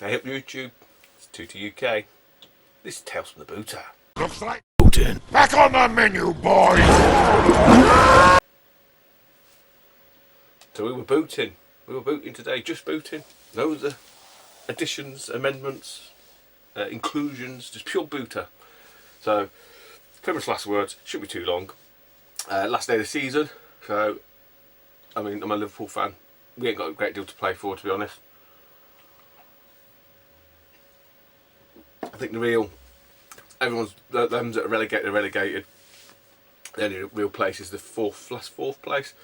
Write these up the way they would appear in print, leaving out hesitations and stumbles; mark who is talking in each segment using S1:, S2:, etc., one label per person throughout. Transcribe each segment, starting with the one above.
S1: Hey up YouTube, it's Tutor UK. This is Tales from the Booter.
S2: Looks like
S1: Bootin'.
S2: back on the menu, boys!
S1: So we were booting. We were booting today, just booting. No other additions, amendments, inclusions, just pure booter. So, famous last words, shouldn't be too long. Last day of the season, so, I mean, I'm a Liverpool fan. We ain't got a great deal to play for, to be honest. I think them that are relegated are relegated. The only real place is the last fourth place.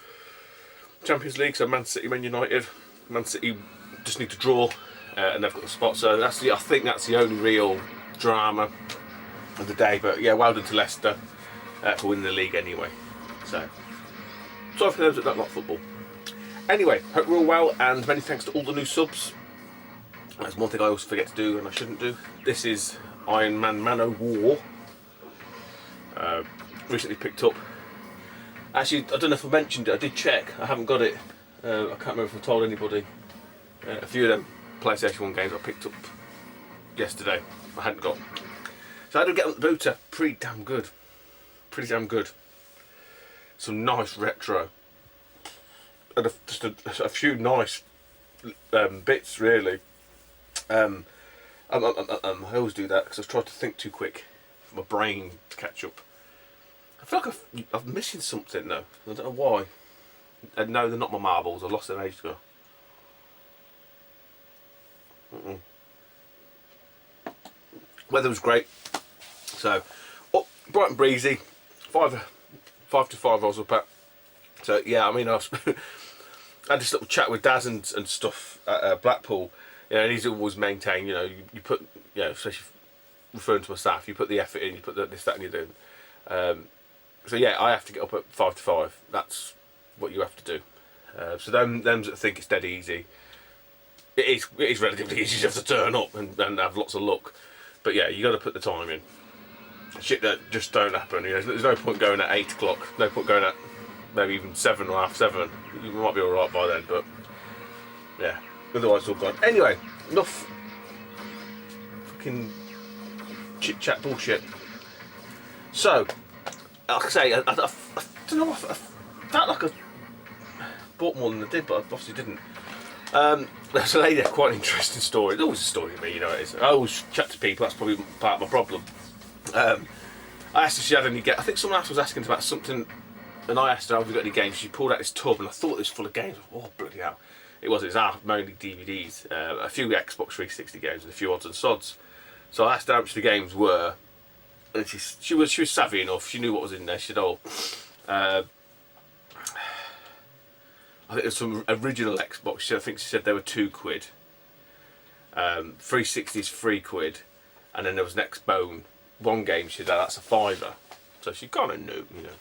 S1: Champions League, so Man City, Man United. Man City just need to draw and they've got the spot, so I think that's the only real drama of the day. But yeah, well done to Leicester for winning the league anyway. So, sorry for those that don't like football. Anyway, hope we're all well, and many thanks to all the new subs. That's one thing I always forget to do and I shouldn't do. This is Iron Man Man-O-War. Recently picked up. Actually, I don't know if I mentioned it, I did check, I haven't got it. I can't remember if I told anybody. A few of them PlayStation 1 games I picked up yesterday, I hadn't got. So I had to get on the booter, pretty damn good. Pretty damn good. Some nice retro. And just a few nice bits really. I always do that because I've tried to think too quick for my brain to catch up. I feel like I'm missing something though. I don't know why. And no, they're not my marbles. I lost them ages ago. Weather was great. So, bright and breezy. 5 to 5 I was up at. So yeah, I mean, I had this little chat with Daz and stuff at Blackpool. You know, and he's always maintained, you know, you put, you know, especially referring to my staff, you put the effort in, you put this, that and you do. So yeah, I have to get up at 5 to 5. That's what you have to do. So them that think it's dead easy, it is relatively easy. You have to turn up and have lots of luck. But yeah, you got to put the time in. Shit that just don't happen. You know, there's no point going at 8 o'clock. No point going at maybe even 7 or half 7. You might be all right by then, but yeah. Otherwise it's all gone. Anyway, enough fucking chit chat bullshit. So, like I say, I don't know, I felt like I bought more than I did, but I obviously didn't. There's a lady, quite an interesting story. There's always a story with me, you know it is. I always chat to people, that's probably part of my problem. I asked if she had any games. I think someone else was asking about something, and I asked her, have we got any games? She pulled out this tub, and I thought it was full of games. Oh, bloody hell. It was mainly DVDs, a few Xbox 360 games and a few odds and sods. So I asked her how much the games were, and she was savvy enough. She knew what was in there. She said, "Oh, I think there's some original Xbox." I think she said they were £2. 360 is £3, and then there was an Xbone one game. She said that's a £5. So she kind of knew, you know.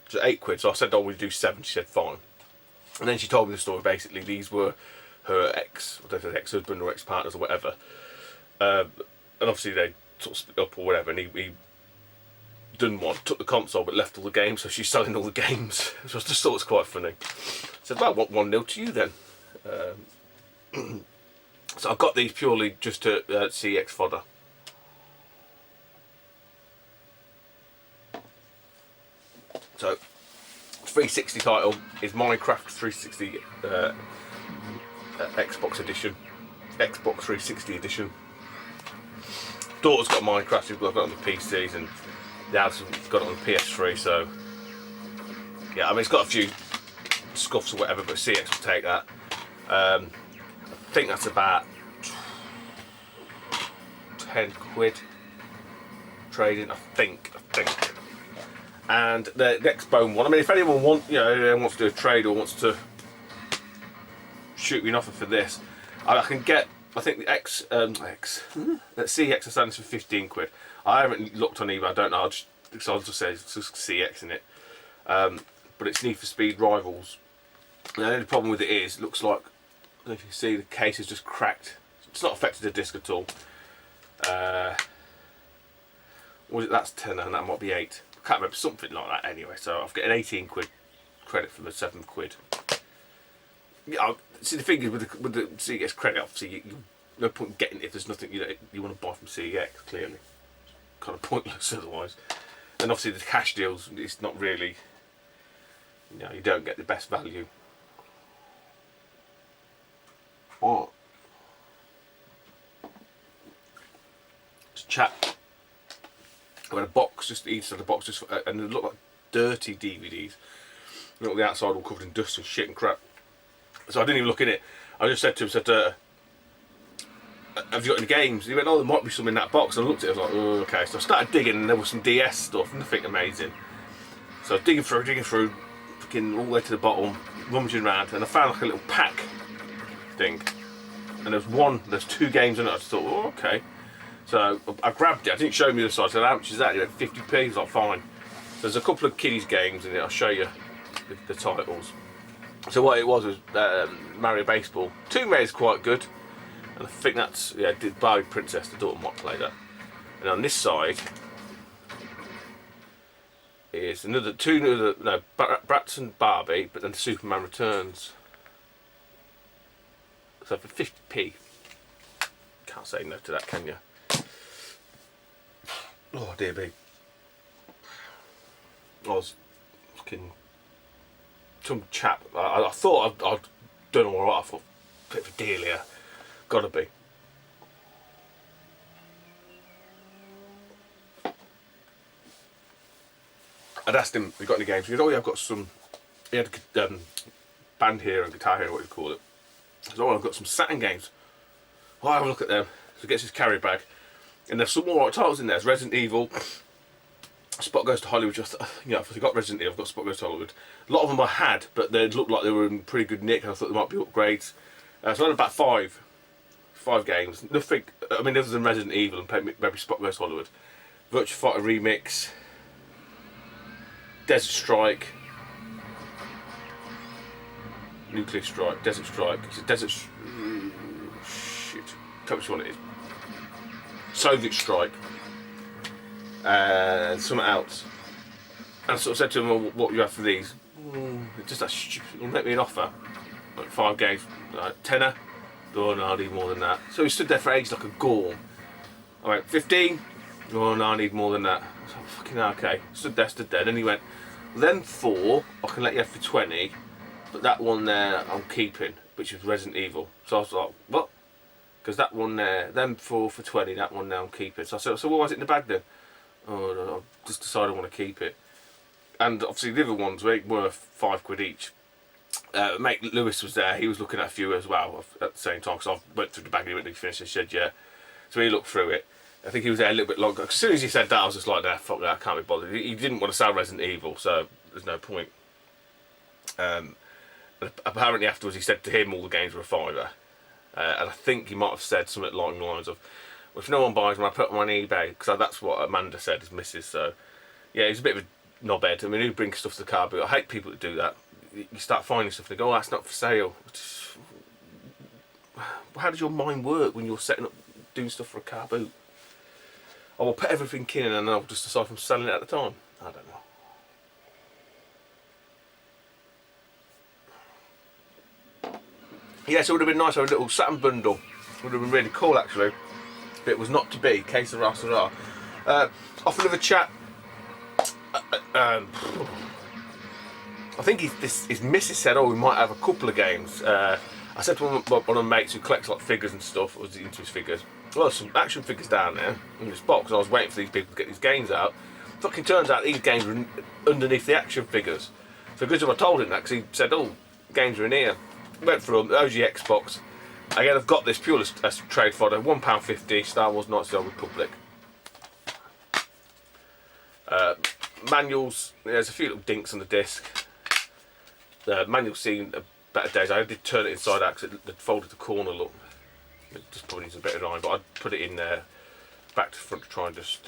S1: So £8. So I said, "Oh, we'll do 7." She said, "Fine." And then she told me the story. Basically, these were her ex-husband or ex-partners or whatever. And obviously they sort of split up or whatever, and he done one, took the console but left all the games, so she's selling all the games. So I just thought it was quite funny. I said, well, what 1-0 to you then? So I got these purely just to CX fodder. So 360 title is Minecraft 360 Xbox edition, Xbox 360 edition. Daughter's got Minecraft, we've got it on the PCs, and the house has got it on the PS3. So yeah, I mean it's got a few scuffs or whatever, but CX will take that. I think that's about £10 trading. I think. And the Xbone one, I mean, if anyone wants to do a trade or wants to shoot me an offer for this, I can get, I think the CX stands for £15. I haven't looked on eBay, I don't know, I'll just say it's just CX in it. But it's Need for Speed Rivals. And the only problem with it is, it looks like, I don't know if you can see, the case is just cracked. It's not affected the disc at all. That's 10 and that might be 8. I can't remember, something like that anyway. So I've got an £18 credit for the £7. Yeah, see the thing is with the CEX credit, obviously no point in getting it if there's nothing you want to buy from CEX. Clearly, kind of pointless otherwise. And obviously the cash deals, it's not really, you don't get the best value. Or chap, I had a box, just each side of the box, just and it looked like dirty DVDs. Look, the outside all covered in dust and shit and crap. So I didn't even look in it. I just said to him, have you got any games? He went, oh, there might be some in that box. And I looked at it, I was like, oh, okay. So I started digging, and there was some DS stuff, nothing amazing. So I was digging through, fucking all the way to the bottom, rummaging around, and I found like a little pack thing. And there's 2 games in it. I just thought, oh, okay. So I grabbed it. I didn't show him the other side. I said, how much is that? He went, 50p. He was like, fine. So there's a couple of kiddies games in it. I'll show you the titles. So what it was Mario Baseball. Tomb Raider's quite good. And I think that's, Barbie Princess, the daughter might play that. And on this side is Bratz and Barbie, but then Superman Returns. So for 50p, can't say no to that, can you? Oh dear me. I was fucking some chap. I thought I'd done all right. I thought, bit of a deal here. Gotta be. I'd asked him, have you got any games? He goes, oh yeah, I've got some. He had a band here and guitar here, what you call it. I said, oh, I've got some Saturn games. I'll have a look at them. So he gets his carry bag. And there's some more right titles in there. There's Resident Evil, Spot Goes to Hollywood. Just, if I got Resident Evil, I've got Spot Goes to Hollywood. A lot of them I had, but they looked like they were in pretty good nick, and I thought they might be upgrades. So I had about five games. Nothing. I mean, other than Resident Evil and maybe Spot Goes to Hollywood. Virtua Fighter Remix, Desert Strike, Nuclear Strike, Desert Strike. It's a Desert. Shit. Tell me which one it is. Soviet Strike. Something else. And I sort of said to him, well, what do you have for these? Just that stupid. He'll make me an offer. Like 5 games, like tenner. Oh no, I need more than that. So he stood there for ages like a gorm. I went 15. Oh no, I need more than that. I was like, fucking okay. Stood there. Then he went, well, then 4 I can let you have for 20, but that one there I'm keeping, which is Resident Evil. So I was like, what? Because that one there, then 4 for 20, that one now I'm keeping. So I said, so what was it in the bag then? Oh no, I just decided I want to keep it. And obviously the other ones were worth £5 each. Mate Lewis was there, he was looking at a few as well at the same time, because I went through the bag and he finished and said yeah. So he looked through it. I think he was there a little bit longer. As soon as he said that, I was just like, nah, fuck that, I can't be bothered. He didn't want to sell Resident Evil, so there's no point. Apparently afterwards he said to him all the games were a £5. And I think he might have said something along the lines of, well, if no one buys them, I put them on eBay, because that's what Amanda said, his missus. So yeah, he's a bit of a knobhead. I mean, who brings stuff to the car boot? I hate people that do that. You start finding stuff and they go, oh, that's not for sale. How does your mind work when you're setting up, doing stuff for a car boot? I will put everything in and then I'll just decide if I'm selling it at the time. I don't know. Yeah, so it would have been nice to have a little Saturn bundle. Would have been really cool actually. But it was not to be. Case of Rasta. Off another chat. I think his missus said, oh, we might have a couple of games. I said to one of my mates who collects like figures and stuff, was into his figures, well, some action figures down there in this box. I was waiting for these people to get these games out. Fucking turns out these games were underneath the action figures. So good job I told him that, because he said, oh, games are in here. Went through them, OG Xbox. Again, I've got this purely as trade fodder, £1.50, Star Wars Knights of the Old Republic. Manuals, there's a few little dinks on the disc. The manual's seen better days. I did turn it inside out because it folded the corner look. It just probably needs a bit of iron, but I'd put it in there back to front to try and just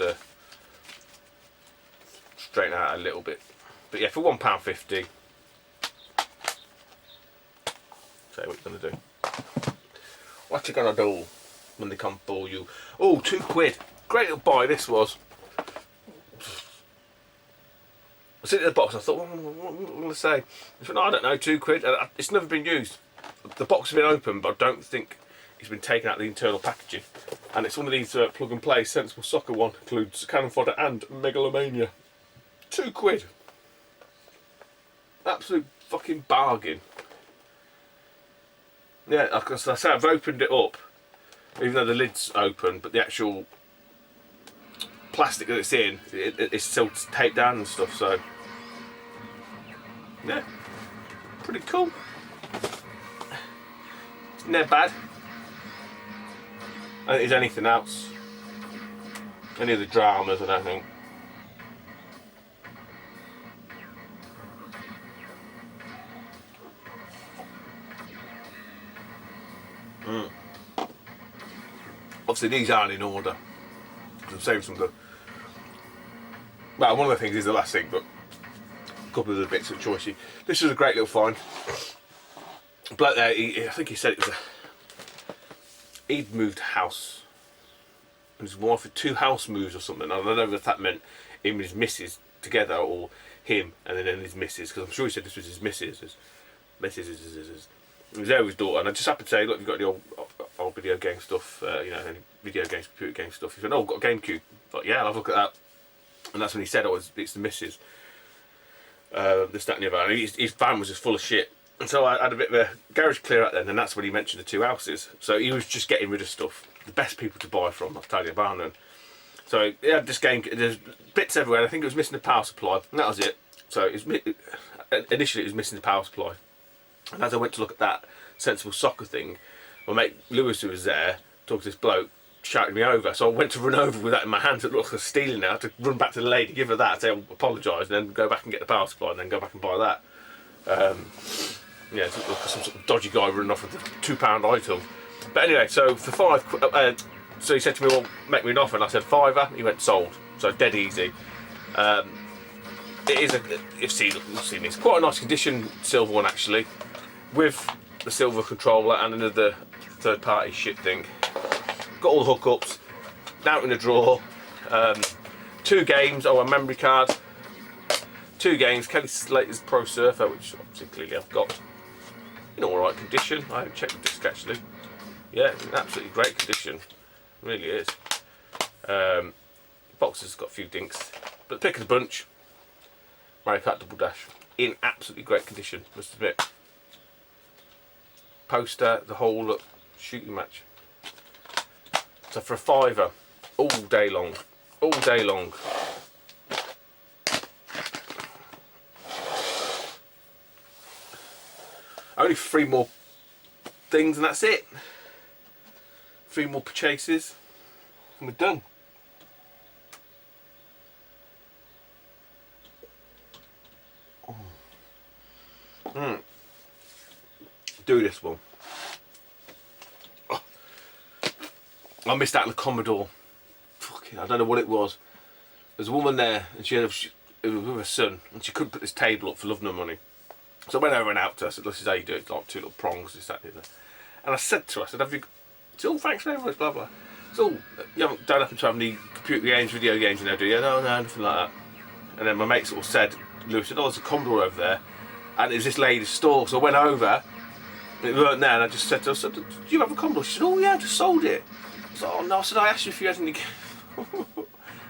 S1: straighten it out a little bit. But yeah, for £1.50. So what you gonna do? What you gonna do when they come for you? Oh, £2. Great little buy this was. I was sitting in the box, I thought, what am I going to say? I thought, no, I don't know, £2. It's never been used. The box has been opened, but I don't think it's been taken out of the internal packaging. And it's one of these plug and play Sensible Soccer one. Includes cannon fodder and Megalomania. £2. Absolute fucking bargain. Yeah, as I say, I've opened it up, even though the lid's open, but the actual plastic that it's in, it's still taped down and stuff, so yeah, pretty cool. It's never bad. I don't think there's anything else, any of the dramas, I don't think. Obviously these aren't in order. I'm saving some good. Well, one of the things is the last thing, but a couple of the bits of choicey. This was a great little find. Bloke there, I think he said it was he'd moved house. And his wife had 2 house moves or something. I don't know if that meant him and his missus together or him and then his missus, because I'm sure he said this was his missus. He was there with his daughter, and I just happened to say, look, you've got any old video game stuff, you know, any video games, computer game stuff. He said, oh, I've got a GameCube. I thought, yeah, I'll have a look at that. And that's when he said, oh, it's the missus. This, that and the other. And his van was just full of shit. And so I had a bit of a garage clear out then, and that's when he mentioned the 2 houses. So he was just getting rid of stuff. The best people to buy from, I'll tell you, Barnum. So he had this game, there's bits everywhere. I think it was missing the power supply, and that was it. So initially it was missing the power supply. And as I went to look at that Sensible Soccer thing, my mate Lewis, who was there, talked to this bloke, shouted me over. So I went to run over with that in my hands. It looked like I was stealing now, to run back to the lady, give her that, say, apologise, and then go back and get the power supply, and then go back and buy that. Yeah, it looked like some sort of dodgy guy running off with a £2 item. But anyway, so for £5, so he said to me, well, make me an offer, and I said £5. He went, sold. So dead easy. It is you've seen this, quite a nice condition silver one actually, with the silver controller and another third-party shit thing. Got all the hookups, out in the drawer. 2 games, a memory card. 2 games, Kelly Slater's Pro Surfer, which obviously clearly I've got in alright condition. I haven't checked the disc actually. Yeah, it's in absolutely great condition. It really is. Box has got a few dinks, but pick of the bunch. Mario Kart Double Dash in absolutely great condition, must admit. Poster, the whole shooting match. So for a £5, all day long, all day long. Only 3 more things and that's it. 3 more purchases and we're done. Do this one. Oh. I missed out on the Commodore. Fucking, I don't know what it was. There's a woman there and it was with her son and she couldn't put this table up for love nor money. So I went over and out to her. I said, this is how you do it. It's like 2 little prongs, this, that, and the other. And I said to her, I said, have you, it's all thanks very much, blah, blah. It's all, you don't happen to have any computer games, video games, you know, do you? No, nothing like that. And then my mate sort of said, Lewis said, oh, there's a Commodore over there. And it was this lady's store. So I went over, and it weren't there, and I just said to her, do you have a Commodore? She said, oh yeah, I just sold it. I said, oh no, I said, I asked you if you had any.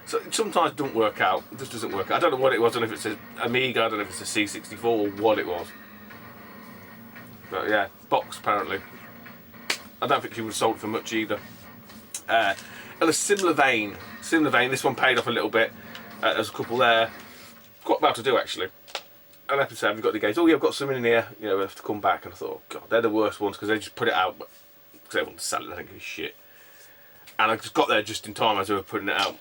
S1: So it sometimes doesn't work out. It just doesn't work out. I don't know what it was. I don't know if it's an Amiga. I don't know if it's a C64 or what it was. But yeah, box apparently. I don't think she would have sold it for much either. In a similar vein, this one paid off a little bit. There's a couple there. Quite well to do actually. And I have to say, have you got the games? Oh yeah, I've got some in here. You know, we have to come back. And I thought, oh god, they're the worst ones because they just put it out because they want to sell it. I think it's shit. And I just got there just in time as they were putting it out.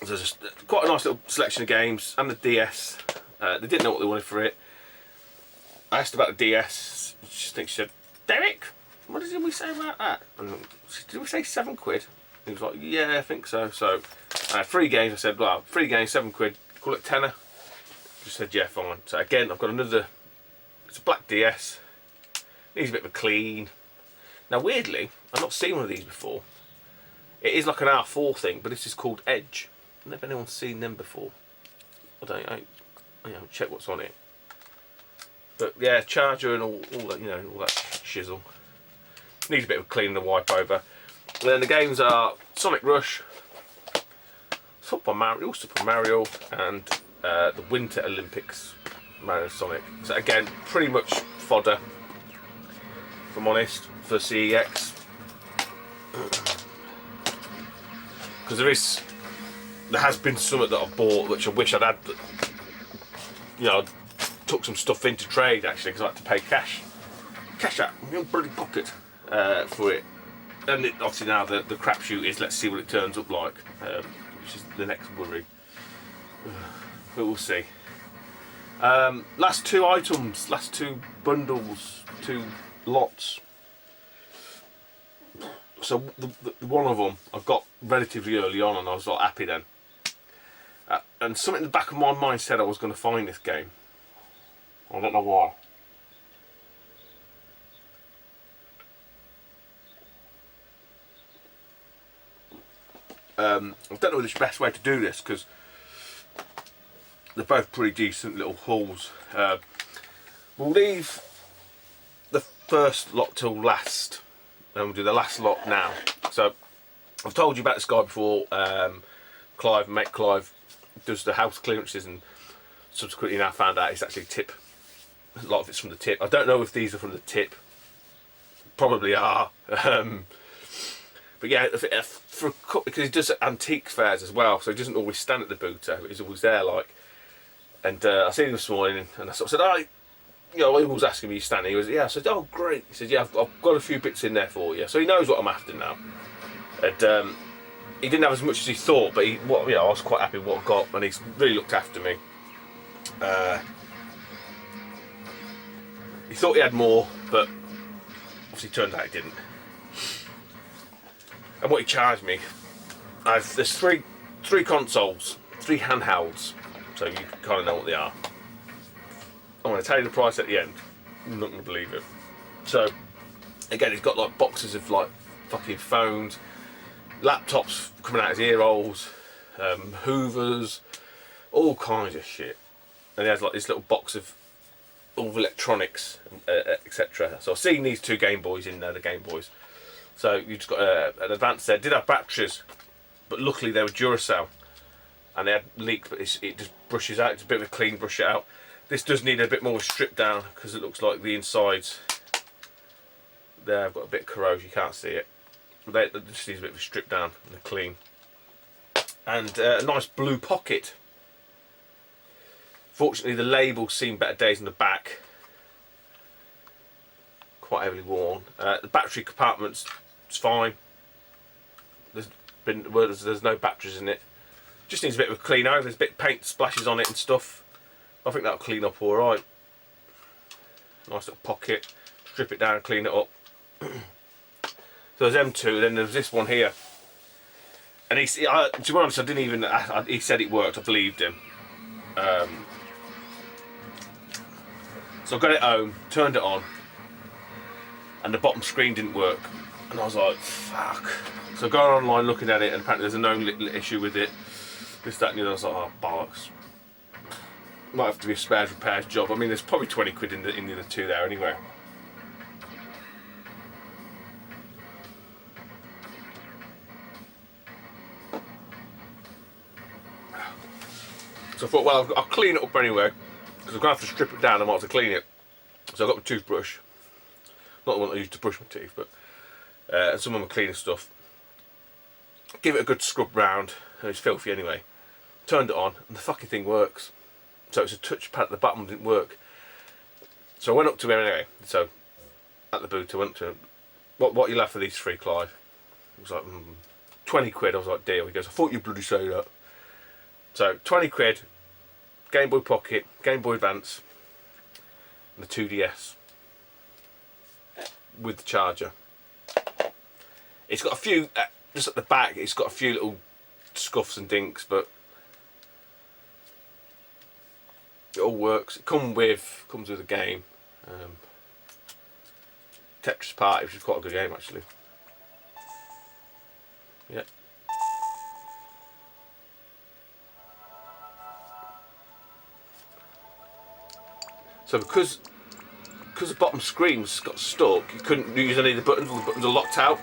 S1: So just quite a nice little selection of games and the DS. They didn't know what they wanted for it. I asked about the DS. She said, Derek, what did we say about that? And did we say £7? He was like, yeah, I think so. So 3 games. I said, well, 3 games, £7. Call it tenner. Just said, yeah, fine. So again, I've got another. It's a black DS. Needs a bit of a clean. Now, weirdly, I've not seen one of these before. It is like an R4 thing, but this is called Edge. I've never anyone's seen them before. I don't check what's on it. But yeah, charger and all that, all that shizzle. Needs a bit of a clean and a wipe over. And then the games are Sonic Rush, Super Mario, and the Winter Olympics Mario Sonic. So again, pretty much fodder, if I'm honest, for CEX. Because there has been something that I've bought which I wish I'd had. I took some stuff into trade actually because I had to pay cash out of my own bloody pocket for it. And obviously now the crapshoot is let's see what it turns up like, which is the next worry. But we'll see. Last two items, last two bundles, two lots. So the one of them I got relatively early on, and I was like happy then. And something in the back of my mind said I was going to find this game. I don't know why. I don't know the best way to do this because they're both pretty decent little hauls. We'll leave the first lot till last, and we'll do the last lot now. So I've told you about this guy before. Mate Clive does the house clearances, and subsequently now found out it's actually tip. A lot of it's from the tip. I don't know if these are from the tip. Probably are. But yeah, because he does antique fairs as well, so he doesn't always stand at the booth. He's always there, like. And I seen him this morning, and I sort of said, he was asking me, "You standing?" He was, "Yeah." I said, "Oh, great." He said, "Yeah, I've got a few bits in there for you." So he knows what I'm after now. And he didn't have as much as he thought, but I was quite happy with what I got, and he's really looked after me. He thought he had more, but obviously turned out he didn't. And what he charged me, there's three consoles, 3 handhelds, so you kind of know what they are. I'm going to tell you the price at the end. I'm not going to believe it. So, again, he's got like boxes of like fucking phones, laptops coming out his ear holes, hoovers, all kinds of shit. And he has like this little box of all electronics, etc. So I've seen these 2 Game Boys in there, the Game Boys. So you just got an Advance there. Did have batteries, but luckily they were Duracell, and they had leak, but it just brushes out. It's a bit of a clean brush out. This does need a bit more strip down because it looks like the insides there have got a bit of corrosion. You can't see it. But it just needs a bit of a strip down and a clean. And a nice blue pocket. Fortunately, the label's seen better days in the back. Quite heavily worn. The battery compartment's fine. There's no batteries in it. Just needs a bit of a clean over. There's a bit of paint splashes on it and stuff. I think that'll clean up all right. Nice little pocket. Strip it down, clean it up. So there's M2. Then there's this one here. And to be honest, I didn't even. He said it worked. I believed him. So I got it home, turned it on, and the bottom screen didn't work. And I was like, fuck. So I got online looking at it, and apparently there's a known little issue with it. This, that, and the other. I was like, oh, bollocks. Might have to be a spares repairs job. I mean, there's probably 20 quid in the other 2 there anyway. So I thought, well, I'll clean it up anyway, because I'm going to have to strip it down. I might have to clean it. So I got my toothbrush. Not the one I use to brush my teeth, but and some of my cleaning stuff. Give it a good scrub round. It's filthy anyway. Turned it on, and the fucking thing works. So it's a touchpad at the bottom, didn't work. So I went up to him anyway. So at the booth, I went to him. What you'll have for these 3, Clive? It was like 20 quid. I was like, deal. He goes, I thought you'd bloody say that. So 20 quid, Game Boy Pocket, Game Boy Advance, and the 2DS with the charger. It's got a few, just at the back, it's got a few little scuffs and dinks, but it all works. It comes with a game, Tetris Party, which is quite a good game actually. Yeah. So because because the bottom screen's got stuck, you couldn't use any of the buttons. All the buttons are locked out,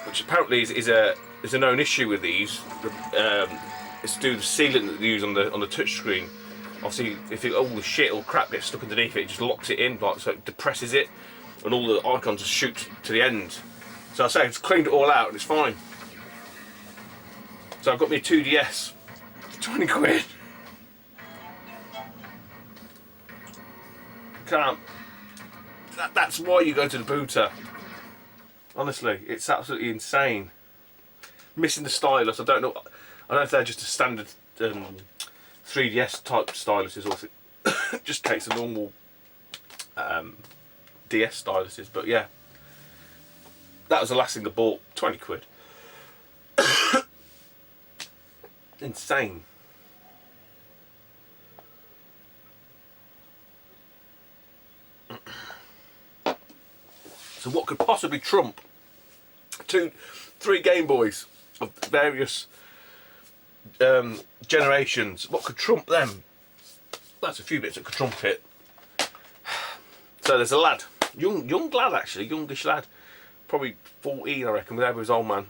S1: which apparently is a known issue with these. It's to do with the sealant that they use on the touch screen. Obviously, if all the shit or crap gets stuck underneath it, it just locks it in, like, so it depresses it, and all the icons just shoot to the end. So I say, it's cleaned it all out and it's fine. So I've got me a 2DS for 20 quid. Can't. That's why you go to the booter. Honestly, it's absolutely insane. Missing the stylus, I don't know if they're just a standard 3DS type styluses or if it just takes a normal DS styluses, but yeah. That was the last thing I bought, 20 quid. Insane. So what could possibly trump 3 Game Boys of various generations? What could trump them? That's a few bits that could trump it. So there's a lad, young lad actually, youngish lad, probably 14 I reckon, with his old man.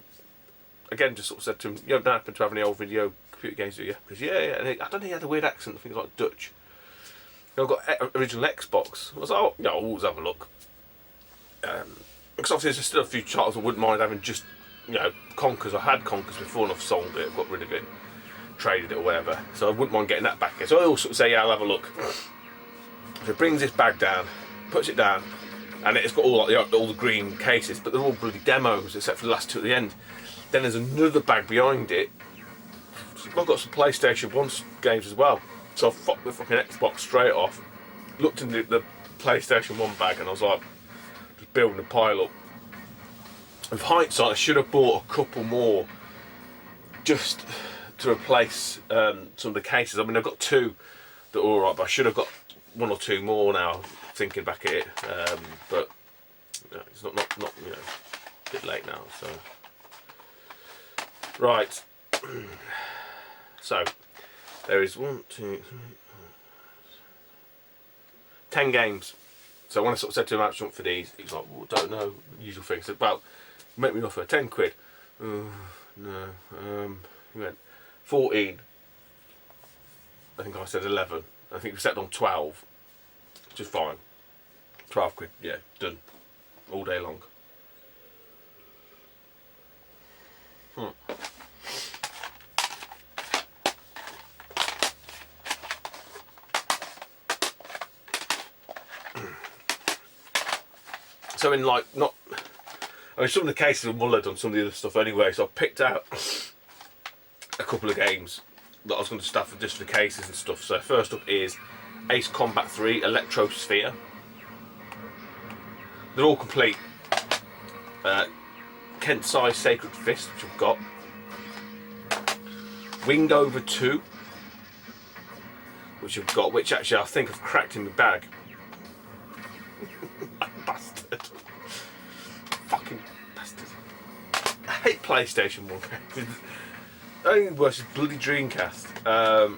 S1: Again, just sort of said to him, "You don't happen to have any old video computer games, do you?" Because yeah, and I don't think he had a weird accent. I think it was like Dutch. I've got original Xbox. I was like, "Oh, yeah, I'll always have a look." Because obviously there's still a few titles I wouldn't mind having, just, you know, Conkers. I had Conkers before and I've sold it, got rid of it, traded it or whatever. So I wouldn't mind getting that back here. So I always sort of say, yeah, I'll have a look. So he brings this bag down, puts it down, and it's got all the green cases, but they're all bloody demos except for the last 2 at the end. Then there's another bag behind it. I've got some PlayStation 1 games as well. So I fucked the fucking Xbox straight off, looked in the PlayStation 1 bag, and I was like, just building a pile up. With hindsight, I should have bought a couple more just to replace some of the cases. I mean, I've got 2 that are alright, but I should have got 1 or 2 more now, thinking back at it. But you know, it's not you know, a bit late now, so. Right. So there is 1, 2, 3, 4, 10 games. So when I sort of said to him how much you want for these, he was like, well, don't know, usual thing. I said, well, make me an offer, 10 quid. No. He went 14. I think I said 11. I think we set on 12, which is fine. 12 quid, yeah, done. All day long. So in like, not, I mean, some of the cases are mullered on some of the other stuff anyway, so I picked out a couple of games that I was going to stuff just for the cases and stuff. So first up is Ace Combat 3 Electrosphere. They're all complete. Kensai Sacred Fist, which I've got. Wingover 2, which I've got, which actually I think I've cracked in the bag. Bastard. Fucking bastard. I hate PlayStation 1 games. Only worse is bloody Dreamcast.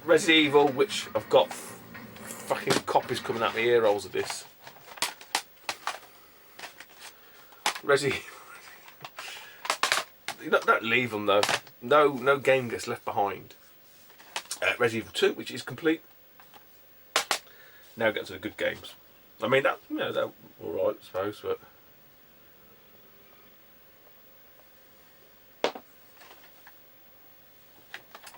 S1: Resident Evil, which I've got fucking copies coming out my ear holes of this. Resident Evil. Don't leave them though. No game gets left behind. Resident Evil 2, which is complete. Now get to the good games. I mean, that, you know, they're alright, I suppose, but.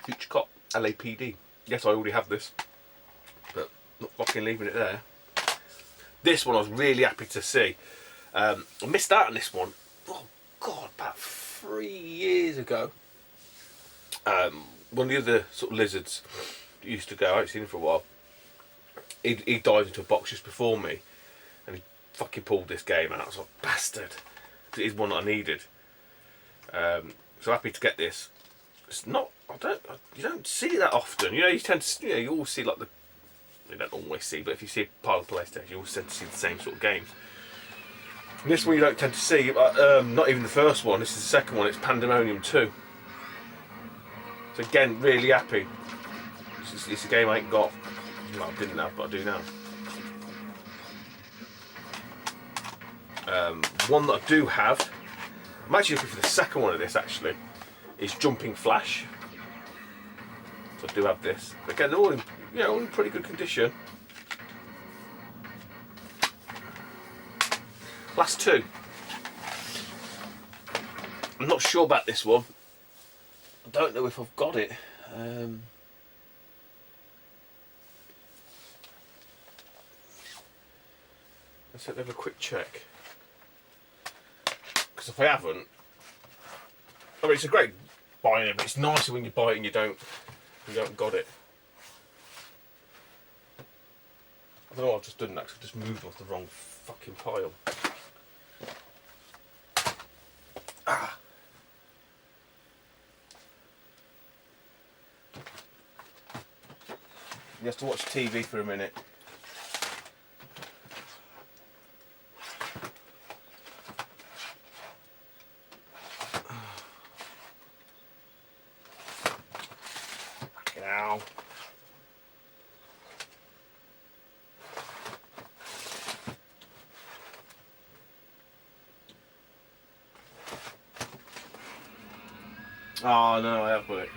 S1: Future Cop, LAPD. Yes, I already have this, but not fucking leaving it there. This one I was really happy to see. I missed out on this one. Oh God, about 3 years ago. One of the other sort of lizards used to go. I haven't seen him for a while. He dived into a box just before me, and he fucking pulled this game out. I was like, bastard! It is one that I needed. So happy to get this. It's not. You don't see that often. You know, you tend to. You know, you always see like you don't always see, but if you see a pile of PlayStation, you always tend to see the same sort of games. And this one you don't tend to see. Not even the first one. This is the second one. It's Pandemonium 2. So again, really happy. It's a game I ain't got. Well, I didn't have, but I do now. One that I do have, I'm actually looking for the second one of this actually, is Jumping Flash. So I do have this. Again, they're all in, all in pretty good condition. Last two. I'm not sure about this one. I don't know if I've got it. Let's have a quick check. Because if I haven't, I mean, it's a great buy, but it's nicer when you buy it and you don't got it. I don't know what I've just done that, 'cause I've just moved off the wrong fucking pile. Ah. You have to watch TV for a minute. Ow. Oh no, I have got it.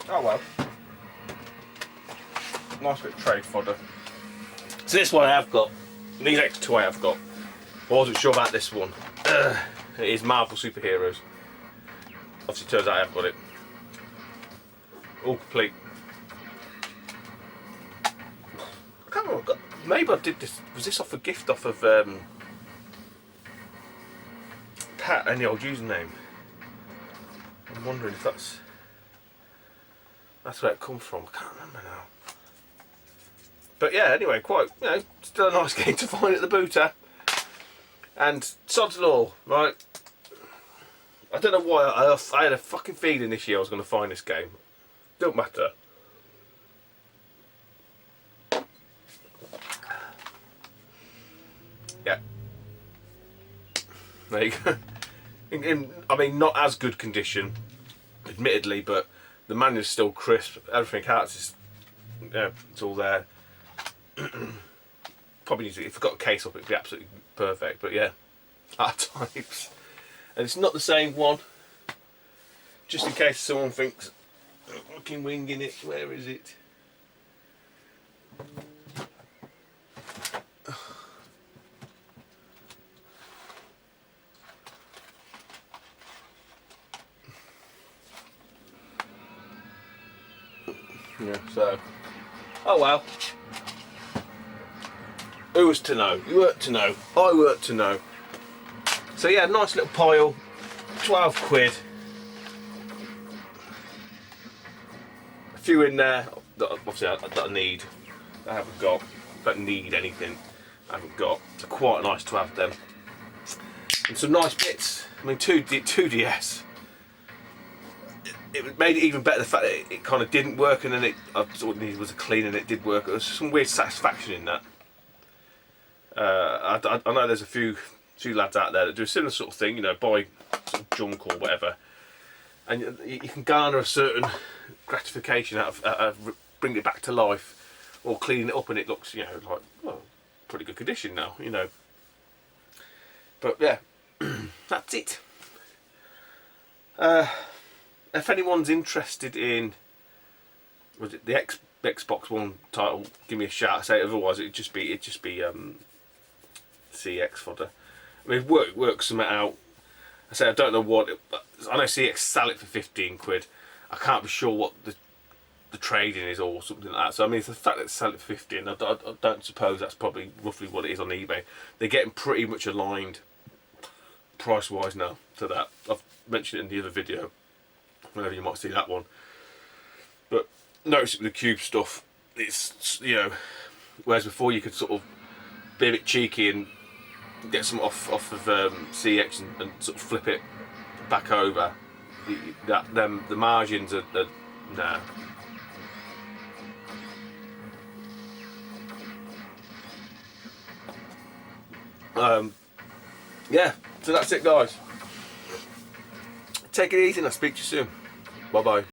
S1: Oh well. Nice bit of trade fodder. So this one I have got. These extra two I have got. I wasn't sure about this one. It is Marvel Superheroes. Obviously turns out I have got it. All complete. I can't remember, maybe I did this, was this off a gift off of Pat and the old username? I'm wondering if that's where it comes from. I can't remember now. But yeah, anyway, quite, still a nice game to find at the booter. And sod's law, right? I don't know why, I had a fucking feeling this year I was going to find this game. Don't matter. Yeah. There you go. I mean, not as good condition, admittedly, but the manual's still crisp. Everything else is, it's all there. Probably needs to, if I got a case up, it'd be absolutely perfect. But yeah, R-Types, and it's not the same one. Just in case someone thinks, fucking winging it. Where is it? Yeah, so, oh well. Who was to know? You weren't to know. I weren't to know. So yeah, nice little pile. 12 quid. A few in there that obviously that I need. I haven't got. Don't need anything. I haven't got. So quite nice to have them. And some nice bits. I mean, 2DS. It made it even better the fact that it kind of didn't work, and then I sort of needed was a clean, and it did work. There was some weird satisfaction in that. I know there's a few lads out there that do a similar sort of thing, buy sort of junk or whatever, and you can garner a certain gratification out of bringing it back to life, or cleaning it up, and it looks, like, well, pretty good condition now, But yeah, that's it. If anyone's interested in, was it the Xbox One title, give me a shout. I say otherwise it'd just be CX fodder. I mean, work something out. I say I don't know what. I know CX sell it for 15 quid. I can't be sure what the trading is or something like that. So I mean, it's the fact that they sell it for 15. I don't suppose that's probably roughly what it is on eBay. They're getting pretty much aligned price wise now to that. I've mentioned it in the other video. Whenever you might see that one. But notice it with the cube stuff, it's, whereas before you could sort of be a bit cheeky and get some off of CX and sort of flip it back over. The margins are nah. Yeah, so that's it, guys. Take it easy and I'll speak to you soon. Bye bye.